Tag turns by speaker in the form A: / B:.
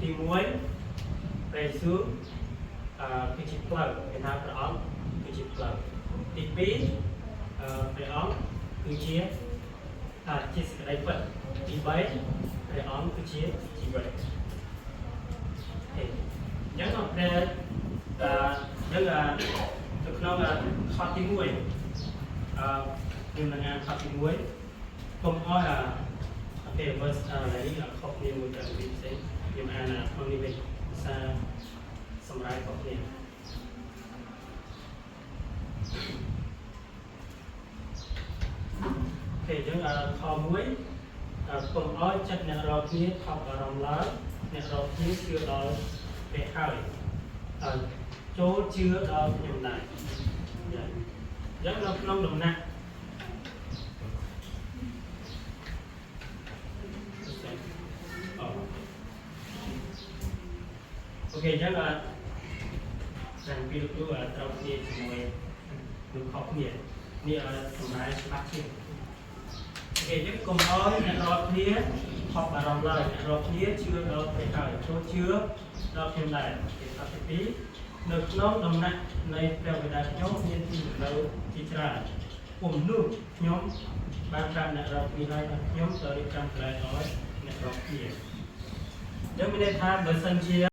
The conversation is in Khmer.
A: ទី1ព្រះយេស៊ូវគឺជាផ្លូវគេថាព្រះអង្គគឺជាផ្លូវទី2ព្រះអង្គគឺជាជាសេចក្តីពិតទី3ព្រះអង្គគឺជាជីវិតអញ្ចឹងព្រះយើងនៅក្នុងខទី1យើងនឹងអានខទី1កុំអោយពេល verse នេះខុសគ្នាមួយទៅពីផ្សេងយើងអានក្នុងនេះវិញភាសាសម្រាប់ខុសគ្នាអញ្ចឹងខ1កុំអោយចិត្តអ្នករកគ្នាថប់អារម្មណ៍ឡើយអ្នករកគ្នាជឿដល់ព្រះហើយចូលជឿដល់ខ្ញុំដែរអញ្ចឹងនៅក្នុងដំណាក់អូខេអញ្ចឹងចាំពីលោកគ្រូត្រូវគ្នាជាមួយលោកខុសគ្នានេះសម្រាប់ច្បាស់ជាងអូខេអញ្ចឹងកុំអោយអ្នករកគ្នាថប់អារម្មណ៍ឡើយអ្នករកគ្នាជឿដល់ព្រះហើយចូលជឿដល់ខ្ញុំដែរទី2នៅក្នុងដំណាក់នៃព្រះបិតាខ្ញុំមានទីលំនៅជាច្រើនពុំនោះខ្ញុំបានប្រាប់អ្នករកគ្នាហើយថាខ្ញុំទៅរៀបចំកន្លែងឲ្យអ្នករកគ្នាយើងមានន័យថាបើសិនជា